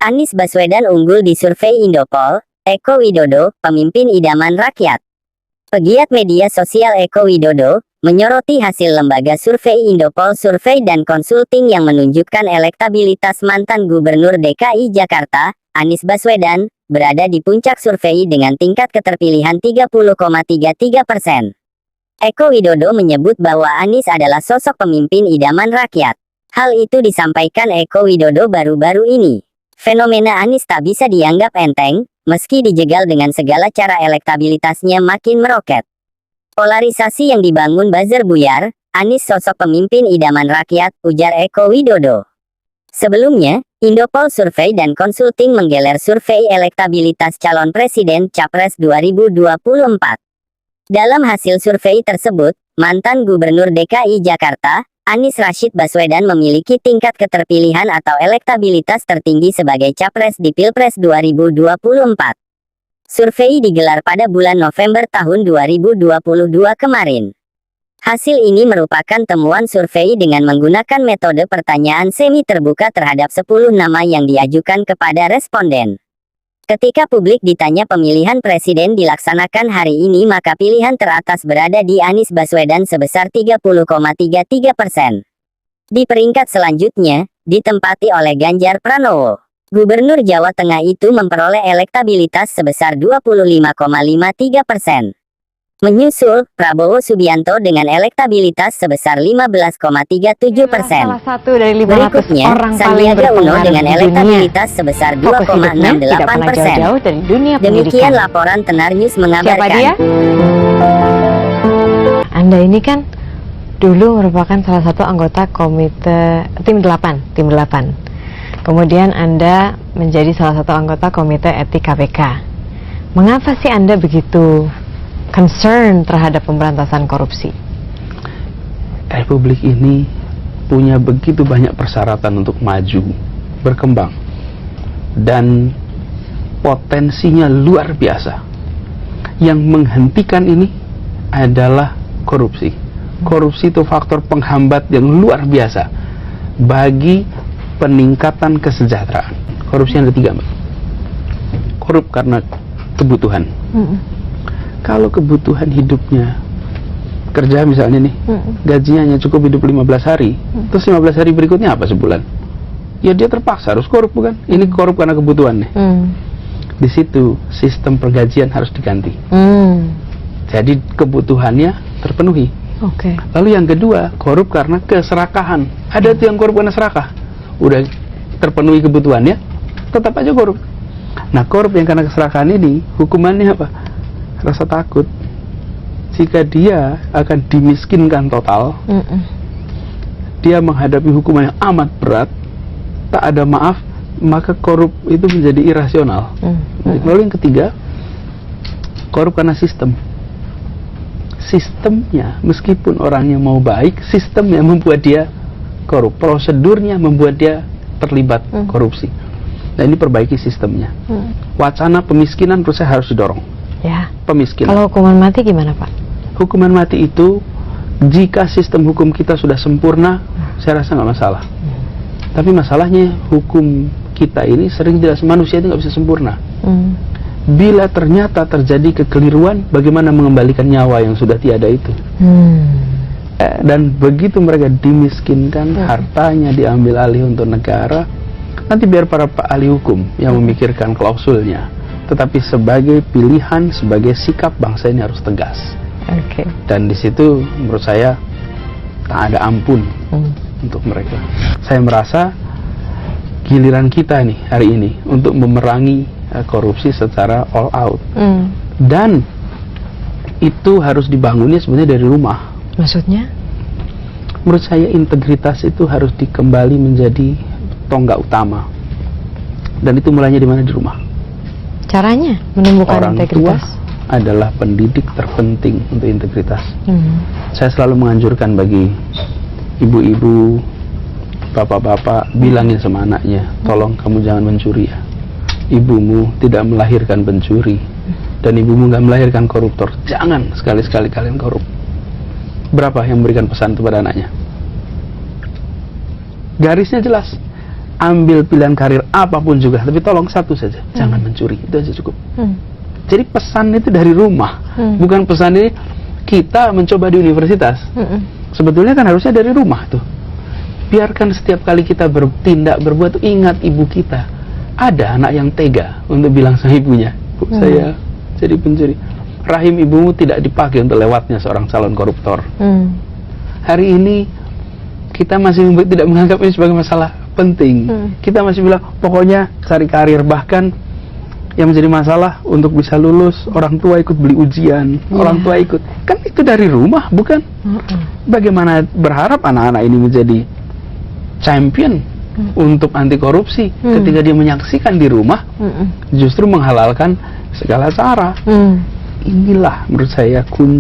Anies Baswedan unggul di survei Indopol. Eko Widodo, pemimpin idaman rakyat. Pegiat media sosial Eko Widodo menyoroti hasil lembaga survei Indopol Survei dan Konsulting yang menunjukkan elektabilitas mantan Gubernur DKI Jakarta, Anies Baswedan, berada di puncak survei dengan tingkat keterpilihan 30,33%. Eko Widodo menyebut bahwa Anies adalah sosok pemimpin idaman rakyat. Hal itu disampaikan Eko Widodo baru-baru ini. Fenomena Anies tak bisa dianggap enteng, meski dijegal dengan segala cara elektabilitasnya makin meroket. Polarisasi yang dibangun buzzer buyar, Anies sosok pemimpin idaman rakyat, ujar Eko Widodo. Sebelumnya, Indopol Survei dan Konsulting menggelar survei elektabilitas calon presiden Capres 2024. Dalam hasil survei tersebut, mantan Gubernur DKI Jakarta, Anies Rashid Baswedan memiliki tingkat keterpilihan atau elektabilitas tertinggi sebagai Capres di Pilpres 2024. Survei digelar pada bulan November tahun 2022 kemarin. Hasil ini merupakan temuan survei dengan menggunakan metode pertanyaan semi terbuka terhadap 10 nama yang diajukan kepada responden. Ketika publik ditanya pemilihan presiden dilaksanakan hari ini, maka pilihan teratas berada di Anies Baswedan sebesar 30,33%. Di peringkat selanjutnya, ditempati oleh Ganjar Pranowo. Gubernur Jawa Tengah itu memperoleh elektabilitas sebesar 25,53%. Menyusul, Prabowo Subianto dengan elektabilitas sebesar 15,37%. Salah satu dari 500 Berikutnya, orang paling Sandiaga Uno berpengaruh dengan di elektabilitas dunia. sebesar Fokus hidupnya tidak pernah 2,68%. jauh-jauh dari dunia Demikian pendidikan. laporan Tenar News Siapa mengabarkan. dia? Anda ini kan dulu merupakan salah satu anggota komite tim 8. Kemudian Anda menjadi salah satu anggota komite etik KPK. Mengapa sih Anda begitu concern terhadap pemberantasan korupsi? Republik ini punya begitu banyak persyaratan untuk maju, berkembang, dan potensinya luar biasa. Yang menghentikan ini adalah korupsi. Korupsi itu faktor penghambat yang luar biasa bagi peningkatan kesejahteraan. Korupsi yang ketiga, Mbak. Korup karena kebutuhan. Kalau kebutuhan hidupnya, kerja misalnya nih, gajinya hanya cukup hidup 15 hari, terus 15 hari berikutnya apa sebulan? Ya dia terpaksa harus korup, bukan? Ini korup karena kebutuhan nih. Di situ sistem pergajian harus diganti. Jadi kebutuhannya terpenuhi. Lalu yang kedua, korup karena keserakahan. Ada tuh yang korup karena serakah. Udah terpenuhi kebutuhannya, tetap aja korup. Nah, korup yang karena keserakahan ini, hukumannya apa? Rasa takut. Jika dia akan dimiskinkan total, dia menghadapi hukuman yang amat berat, tak ada maaf, maka korup itu menjadi irasional. Lalu yang ketiga, korup karena sistem. Sistemnya, meskipun orangnya mau baik, sistemnya membuat dia korup. Prosedurnya membuat dia terlibat korupsi. Nah, ini perbaiki sistemnya. Wacana pemiskinan menurut saya harus didorong. Ya. Pemiskinan. Kalau hukuman mati gimana, Pak? Hukuman mati itu, jika sistem hukum kita sudah sempurna, saya rasa nggak masalah. Tapi masalahnya hukum kita ini sering tidak, manusia itu nggak bisa sempurna. Bila ternyata terjadi kekeliruan, bagaimana mengembalikan nyawa yang sudah tiada itu? Dan begitu mereka dimiskinkan, hartanya diambil alih untuk negara, nanti biar para ahli hukum yang memikirkan klausulnya. Tetapi sebagai pilihan, sebagai sikap bangsa ini harus tegas. Dan di situ menurut saya tak ada ampun untuk mereka. Saya merasa giliran kita nih hari ini untuk memerangi korupsi secara all out. Dan itu harus dibangunnya sebenarnya dari rumah. Maksudnya? Menurut saya integritas itu harus dikembali menjadi tonggak utama. Dan itu mulainya di mana? Di rumah. Caranya menumbuhkan Orang integritas tua adalah pendidik terpenting untuk integritas. Saya selalu menganjurkan bagi ibu-ibu, bapak-bapak, bilangin sama anaknya, tolong kamu jangan mencuri ya. Ibumu tidak melahirkan pencuri, dan ibumu nggak melahirkan koruptor. Jangan sekali-sekali kalian korup. Berapa yang memberikan pesan kepada anaknya? Garisnya jelas. ambil pilihan karir apapun juga, tapi tolong satu saja, jangan mencuri, itu aja cukup. Jadi pesan itu dari rumah, bukan pesan ini kita mencoba di universitas. Sebetulnya kan harusnya dari rumah tuh. Biarkan setiap kali kita bertindak, berbuat, ingat ibu kita. Ada anak yang tega untuk bilang sama ibunya, "Bu, saya jadi pencuri." Rahim ibumu tidak dipakai untuk lewatnya seorang calon koruptor. Hari ini kita masih tidak menganggap ini sebagai masalah penting. Kita masih bilang pokoknya cari karir, bahkan yang menjadi masalah untuk bisa lulus, orang tua ikut beli ujian, orang tua ikut, kan itu dari rumah, bukan? Bagaimana berharap anak-anak ini menjadi champion untuk anti korupsi ketika dia menyaksikan di rumah justru menghalalkan segala cara. Inilah menurut saya kunci